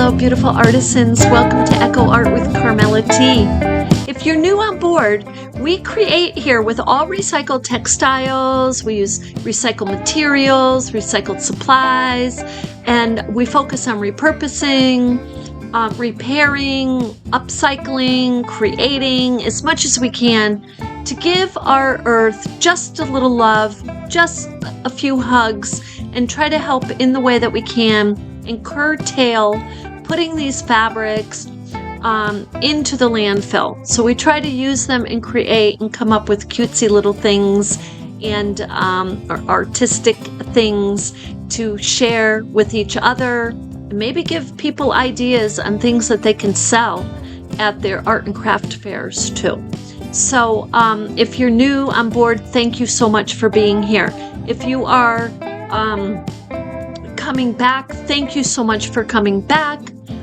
hello, beautiful artisans. Welcome to Echo Art with Carmella-T. If you're new on board, we create here with all recycled textiles. We use recycled materials, recycled supplies, and we focus on repurposing, repairing, upcycling, creating as much as we can to give our earth just a little love, just a few hugs, and try to help in the way that we can and curtail putting these fabrics into the landfill. So we try to use them and create and come up with cutesy little things and artistic things to share with each other, and maybe give people ideas on things that they can sell at their art and craft fairs too. So if you're new on board, thank you so much for being here. If you are coming back, thank you so much for coming back.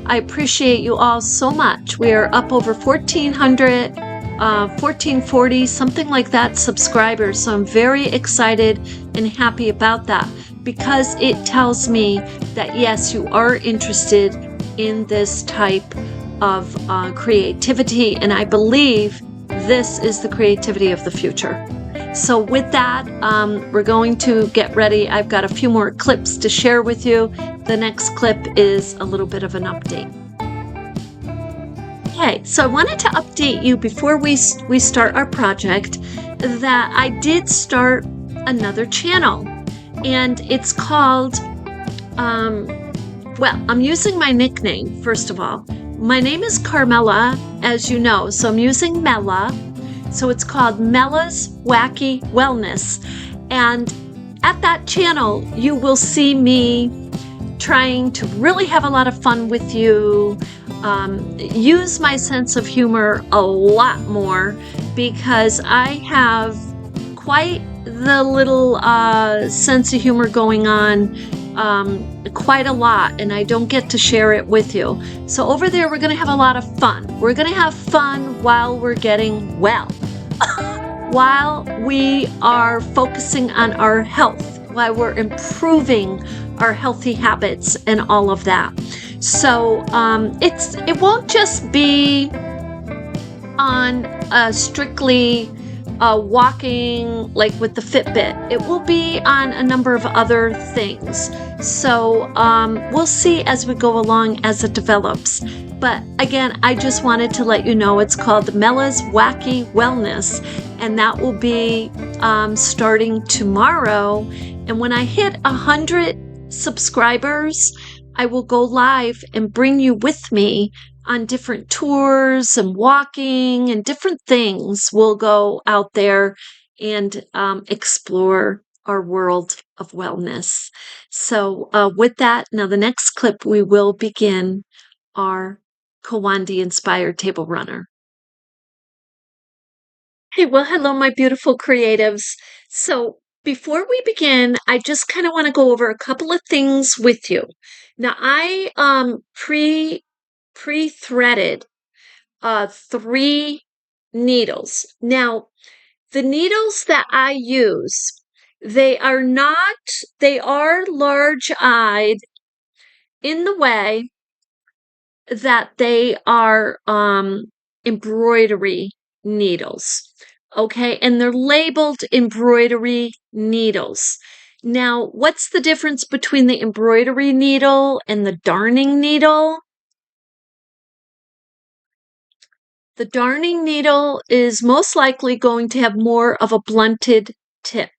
I appreciate you all so much. We are up over 1,400, 1,440, something like that subscribers. So I'm very excited and happy about that because it tells me that yes, you are interested in this type of creativity, and I believe this is the creativity of the future. So with that, we're going to get ready. I've got a few more clips to share with you. The next clip is a little bit of an update. Okay, so I wanted to update you before we start our project that I did start another channel, and it's called, well, I'm using my nickname, first of all. My name is Carmella, as you know, so I'm using Mella. So it's called Mella's Wacky Wellness. And at that channel, you will see me trying to really have a lot of fun with you, use my sense of humor a lot more because I have quite the little sense of humor going on, quite a lot, and I don't get to share it with you. So over there, we're going to have a lot of fun. We're going to have fun while we're getting well, while we are focusing on our health, while we're improving our healthy habits and all of that. So it won't just be on strictly walking like with the Fitbit. It will be on a number of other things. So we'll see as we go along as it develops. But again, I just wanted to let you know it's called Mella's Wacky Wellness, and that will be starting tomorrow. And when I hit 100 subscribers, I will go live and bring you with me on different tours and walking and different things. We'll go out there and explore our world of wellness. So with that, now the next clip, we will begin our Kiwandi inspired table runner. Hey, well, hello, my beautiful creatives. So before we begin, I just kind of want to go over a couple of things with you. Now, I pre-threaded 3 needles. Now, the needles that I use, they are large-eyed in the way that they are embroidery needles. Okay, and they're labeled embroidery needles. Now, what's the difference between the embroidery needle and the darning needle? The darning needle is most likely going to have more of a blunted tip,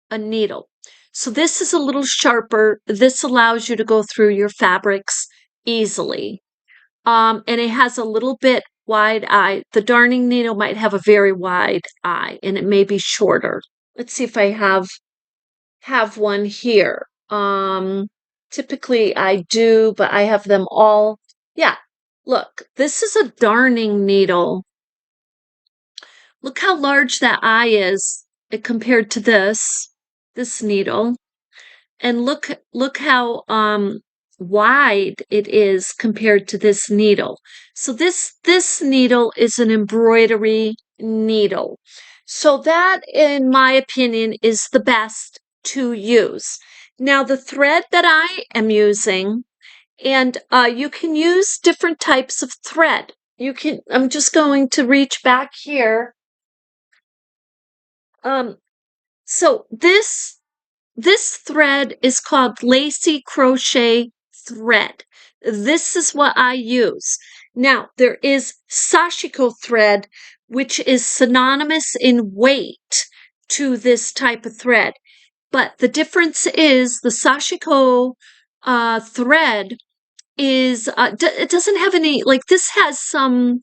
a needle. So this is a little sharper. This allows you to go through your fabrics easily. And it has a little bit wide eye. The darning needle might have a very wide eye, and it may be shorter. Let's see if I have one here. Typically I do, but I have them all. Yeah, look, this is a darning needle. Look how large that eye is compared to this needle. And look how wide it is compared to this needle. So this needle is an embroidery needle. So that, in my opinion, is the best to use. Now, the thread that I am using And you can use different types of thread. I'm just going to reach back here. So this thread is called lacy crochet thread. This is what I use. Now, there is sashiko thread, which is synonymous in weight to this type of thread. But the difference is the sashiko thread is, it doesn't have any, like this has some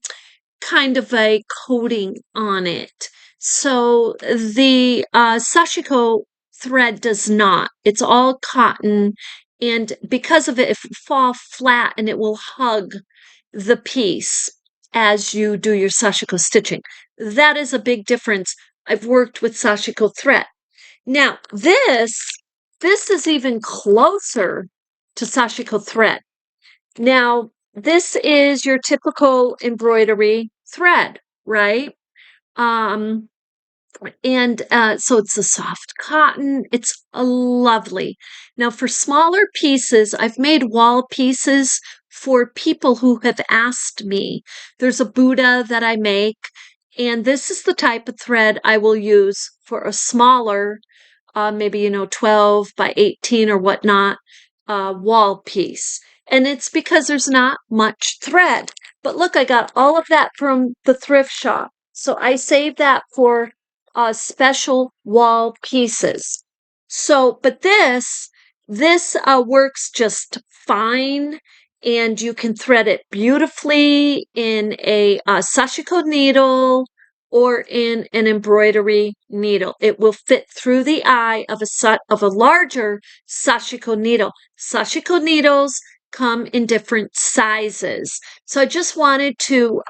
kind of a coating on it. So the sashiko thread does not. It's all cotton, and because of it, it will fall flat and it will hug the piece as you do your sashiko stitching. That is a big difference. I've worked with sashiko thread. Now this is even closer to sashiko thread. Now, this is your typical embroidery thread, right? Um, and so it's a soft cotton. It's lovely. Now, for smaller pieces, I've made wall pieces for people who have asked me. There's a Buddha that I make, and this is the type of thread I will use for a smaller, maybe, 12 by 18 or whatnot, wall piece. And it's because there's not much thread. But look, I got all of that from the thrift shop. So I saved that for special wall pieces. So, but this works just fine, and you can thread it beautifully in a sashiko needle or in an embroidery needle. It will fit through the eye of a larger sashiko needle. Sashiko needles come in different sizes. So I just wanted to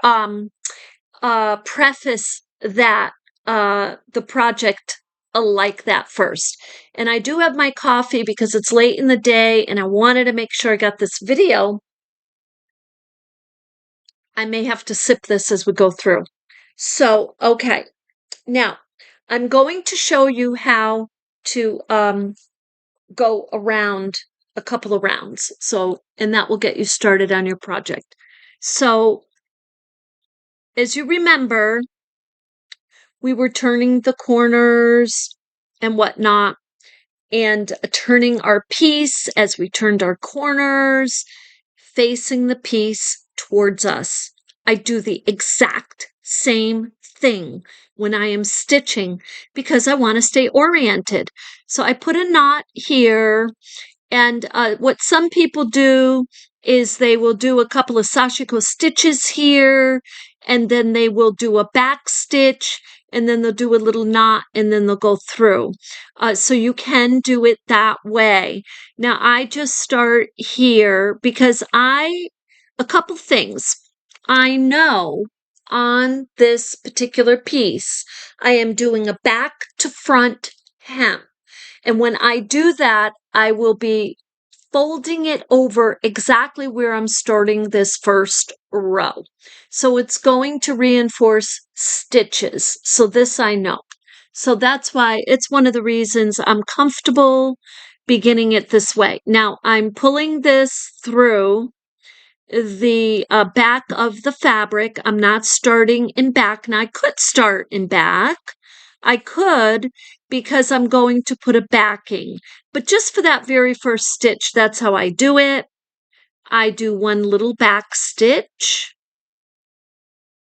preface that the project like that first. And I do have my coffee because it's late in the day and I wanted to make sure I got this video. I may have to sip this as we go through. So, okay. Now, I'm going to show you how to go around a couple of rounds. So, and that will get you started on your project. So, as you remember, we were turning the corners and whatnot, and turning our piece as we turned our corners, facing the piece towards us. I do the exact same thing when I am stitching because I want to stay oriented. So I put a knot here, and what some people do is they will do a couple of sashiko stitches here, and then they will do a back stitch, and then they'll do a little knot, and then they'll go through. So you can do it that way. Now, I just start here because a couple things. I know on this particular piece, I am doing a back to front hem. And when I do that, I will be folding it over exactly where I'm starting this first row. So it's going to reinforce stitches. So this I know. So that's why it's one of the reasons I'm comfortable beginning it this way. Now I'm pulling this through the back of the fabric. I'm not starting in back. Now I could start in back. I could, because I'm going to put a backing. But just for that very first stitch, that's how I do it. I do one little back stitch,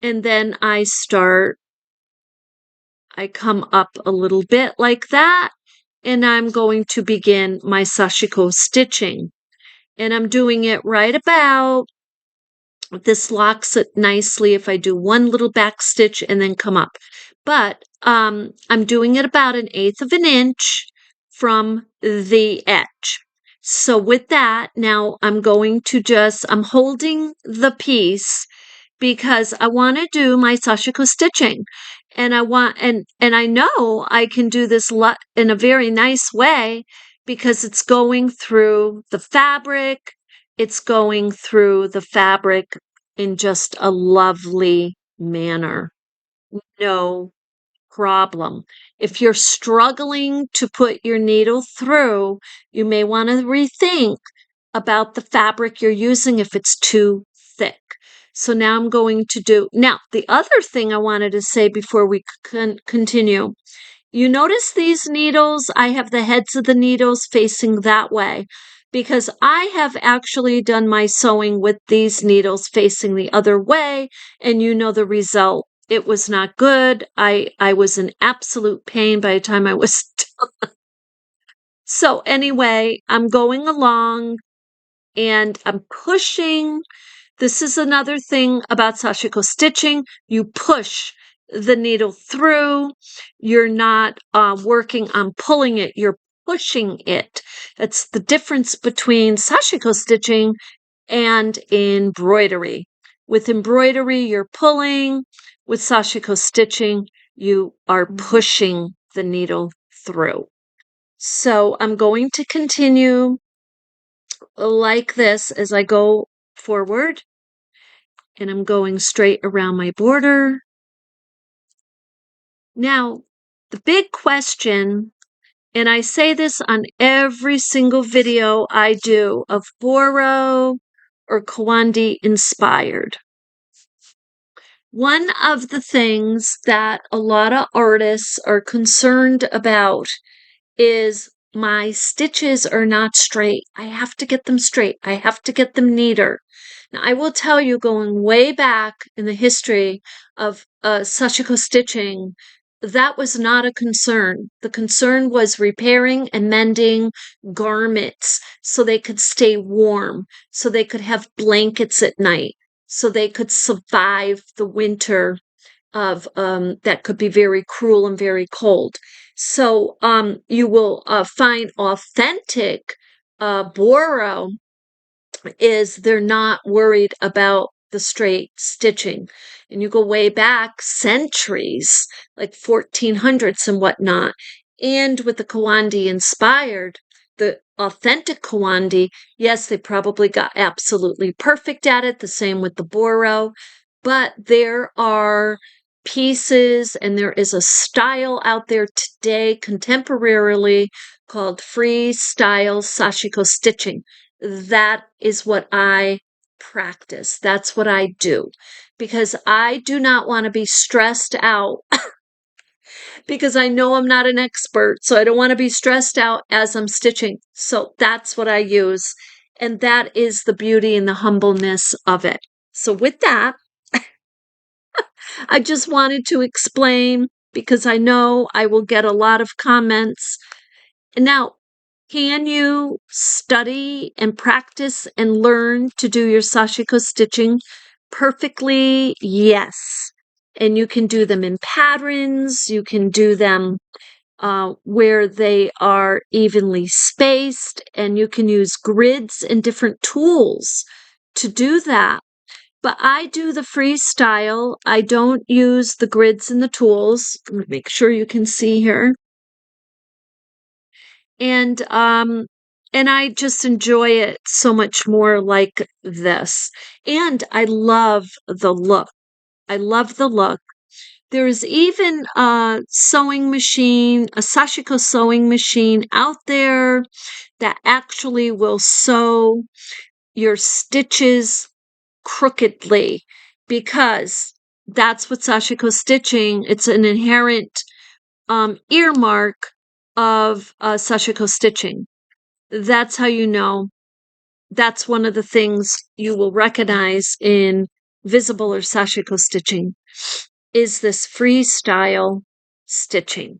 and then I come up a little bit like that, and I'm going to begin my sashiko stitching. And I'm doing it right about, this locks it nicely if I do one little back stitch and then come up. But I'm doing it about 1/8 of an inch from the edge. So with that, now I'm holding the piece because I want to do my sashiko stitching. And I know I can do this in a very nice way because it's going through the fabric. It's going through the fabric in just a lovely manner. No problem. If you're struggling to put your needle through, you may want to rethink, about the fabric you're using if it's too thick. So now I'm going to do, now the other thing I wanted to say before we continue, you notice these needles, I have the heads of the needles facing that way because I have actually done my sewing with these needles facing the other way, and you know the result. It was not good. I was in absolute pain by the time I was done. So anyway, I'm going along and I'm pushing. This is another thing about sashiko stitching. You push the needle through. You're not working on pulling it. You're pushing it. That's the difference between sashiko stitching and embroidery. With embroidery, you're pulling. With sashiko stitching, you are pushing the needle through. So I'm going to continue like this as I go forward. And I'm going straight around my border. Now, the big question, and I say this on every single video I do of Boro or Kiwandi inspired. One of the things that a lot of artists are concerned about is my stitches are not straight. I have to get them straight. I have to get them neater. Now, I will tell you, going way back in the history of sashiko stitching, that was not a concern. The concern was repairing and mending garments so they could stay warm, so they could have blankets at night, so they could survive the winter of that could be very cruel and very cold. So you will find authentic Boro is they're not worried about the straight stitching. And you go way back centuries, like 1400s and whatnot. And with the Kiwandi inspired, the authentic Kiwandi, yes, they probably got absolutely perfect at it, the same with the Boro, but there are pieces and there is a style out there today contemporarily called freestyle sashiko stitching. That is what I practice. That's what I do because I do not want to be stressed out because I know I'm not an expert. So I don't want to be stressed out as I'm stitching. So that's what I use. And that is the beauty and the humbleness of it. So with that, I just wanted to explain because I know I will get a lot of comments. Now, can you study and practice and learn to do your sashiko stitching perfectly? Yes. And you can do them in patterns. You can do them where they are evenly spaced, and you can use grids and different tools to do that. But I do the freestyle. I don't use the grids and the tools. Make sure you can see here. And I just enjoy it so much more like this. And I love the look. I love the look. There's even a sewing machine, a sashiko sewing machine out there that actually will sew your stitches crookedly because that's what sashiko stitching, it's an inherent earmark of sashiko stitching. That's how you know. That's one of the things you will recognize in visible or sashiko stitching is this freestyle stitching.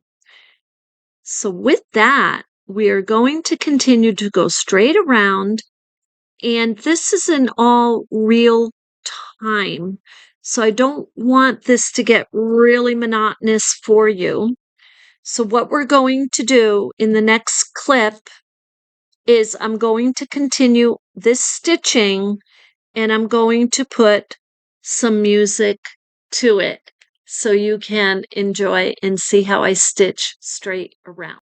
So with that, we are going to continue to go straight around, and this is in all real time. So I don't want this to get really monotonous for you. So what we're going to do in the next clip is I'm going to continue this stitching and I'm going to put some music to it so you can enjoy and see how I stitch straight around.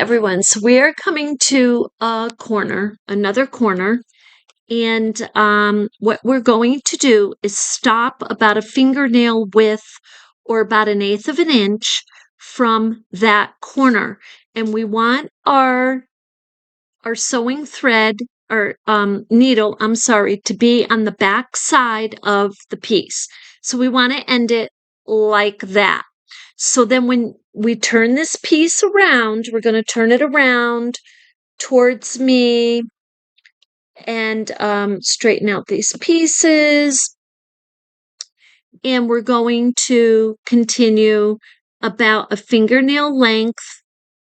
everyone, so we are coming to another corner, and what we're going to do is stop about a fingernail width or about 1/8 of an inch from that corner. And we want our sewing thread or needle, I'm sorry, to be on the back side of the piece. So we want to end it like that. So then when we turn this piece around, we're going to turn it around towards me and straighten out these pieces. And we're going to continue about a fingernail length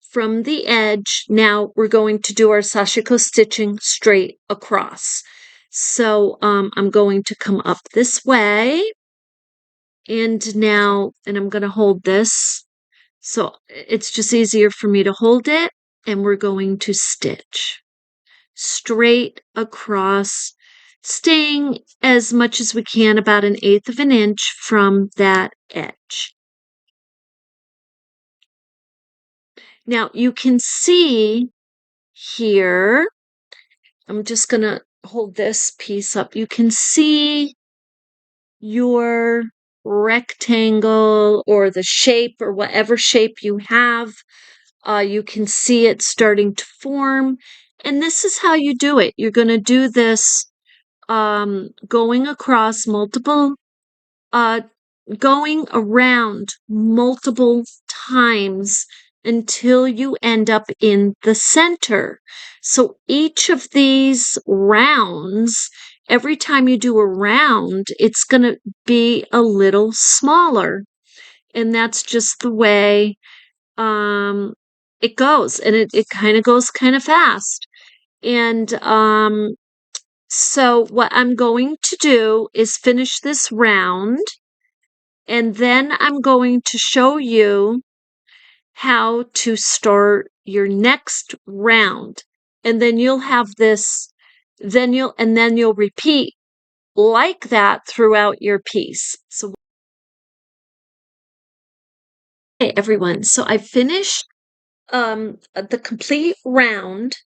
from the edge. Now we're going to do our sashiko stitching straight across. So I'm going to come up this way. And I'm going to hold this. So it's just easier for me to hold it. And we're going to stitch straight across, staying as much as we can about 1/8 of an inch from that edge. Now you can see here, I'm just going to hold this piece up. You can see your rectangle or the shape or whatever shape you have. You can see it starting to form. And this is how you do it. You're going to do this going across multiple, going around multiple times until you end up in the center. So each of these rounds, every time you do a round, it's going to be a little smaller. And that's just the way it goes. And it kind of goes kind of fast. And so what I'm going to do is finish this round, and then I'm going to show you how to start your next round. And then you'll have this, then you'll repeat like that throughout your piece. So hey everyone, so I finished the complete round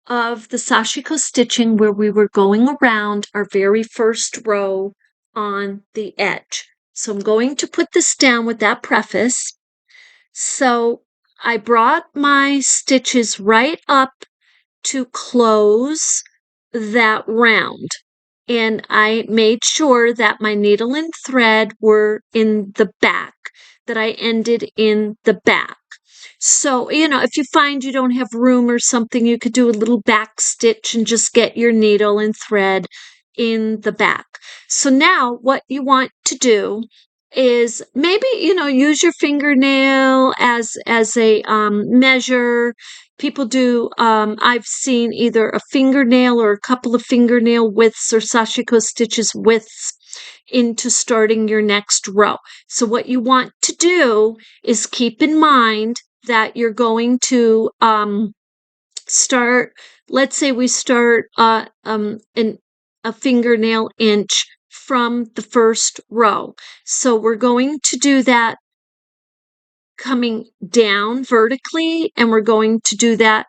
of the sashiko stitching where we were going around our very first row on the edge. So I'm going to put this down with that preface. So I brought my stitches right up to close that round. And I made sure that my needle and thread were in the back, that I ended in the back. So, if you find you don't have room or something, you could do a little back stitch and just get your needle and thread in the back. So now what you want to do is maybe, use your fingernail as a measure. People do, I've seen either a fingernail or a couple of fingernail widths or sashiko stitches widths into starting your next row. So what you want to do is keep in mind that you're going to start, let's say we start a fingernail inch from the first row. So we're going to do that coming down vertically, and we're going to do that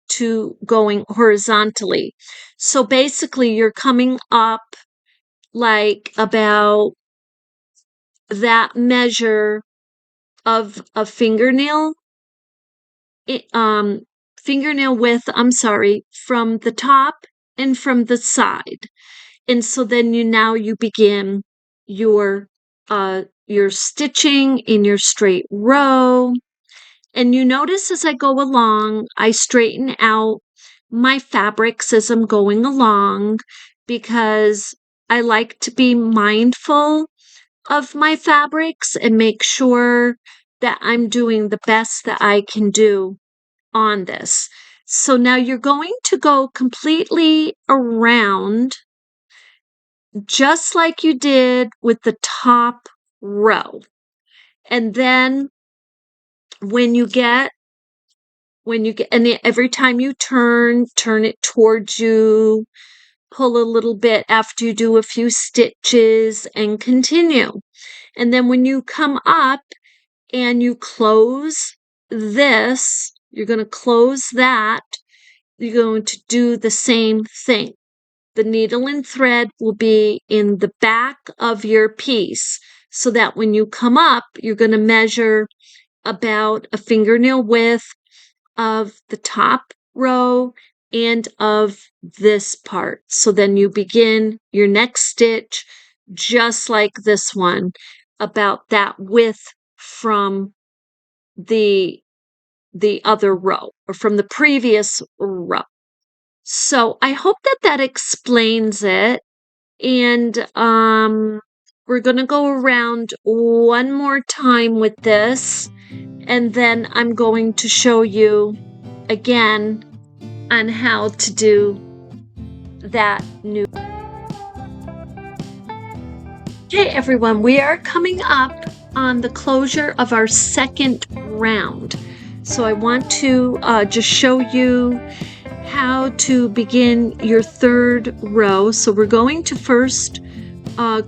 to going horizontally. So basically you're coming up like about that measure of a fingernail width, from the top and from the side. And so then you begin your stitching in your straight row. And you notice as I go along, I straighten out my fabrics as I'm going along, because I like to be mindful of my fabrics and make sure that I'm doing the best that I can do on this. So now you're going to go completely around, just like you did with the top row. And then when you get, and every time you turn it towards you, pull a little bit after you do a few stitches and continue. And then when you come up and you close this, You're going to close that. You're going to do the same thing. The needle and thread will be in the back of your piece so that when you come up, you're going to measure about a fingernail width of the top row and of this part. So then you begin your next stitch just like this one, about that width from the other row or from the previous row. So I hope that explains it. And we're going to go around one more time with this, and then I'm going to show you again on how to do that new. Okay, everyone, we are coming up on the closure of our second round. So I want to just show you how to begin your third row. So we're going to first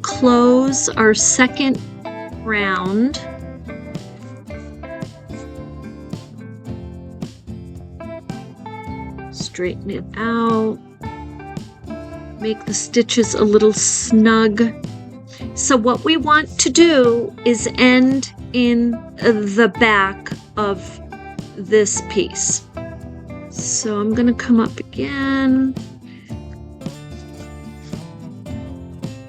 close our second round. Straighten it out. Make the stitches a little snug. So what we want to do is end in the back of this piece. So I'm going to come up again.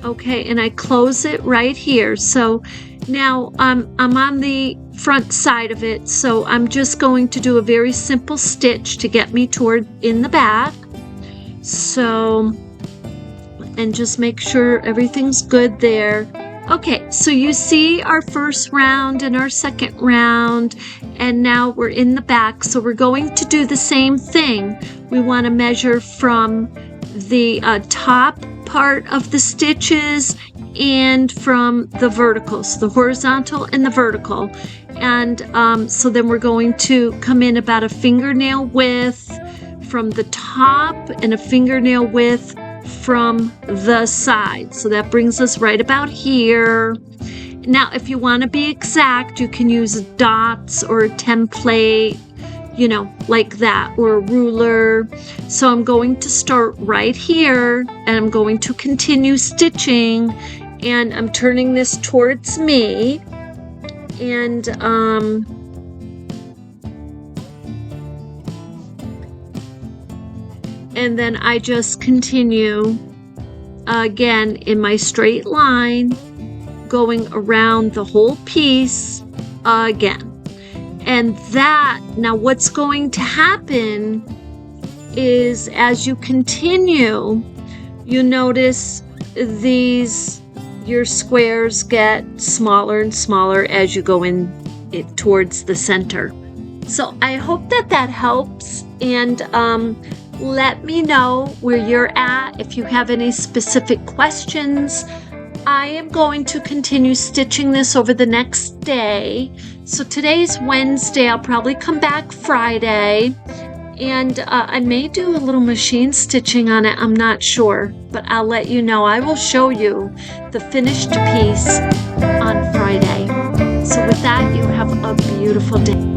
Okay, and I close it right here. So now I'm on the front side of it, so I'm just going to do a very simple stitch to get me toward in the back. So, and just make sure everything's good there. Okay, so you see our first round and our second round, and now we're in the back. So we're going to do the same thing. We want to measure from the top part of the stitches and from the vertical, so the horizontal and the vertical. And so then we're going to come in about a fingernail width from the top and a fingernail width from the side. So that brings us right about here. Now, if you want to be exact, you can use dots or a template, you know, like that, or a ruler. So I'm going to start right here, and I'm going to continue stitching, and I'm turning this towards me, and then I just continue again in my straight line, going around the whole piece again. And that, now what's going to happen is as you continue, you notice your squares get smaller and smaller as you go in towards the center. So I hope that helps, and let me know where you're at if you have any specific questions. I am going to continue stitching this over the next day. So today's Wednesday. I'll probably come back Friday, and I may do a little machine stitching on it. I'm not sure, but I'll let you know. I will show you the finished piece on Friday. So with that, you have a beautiful day.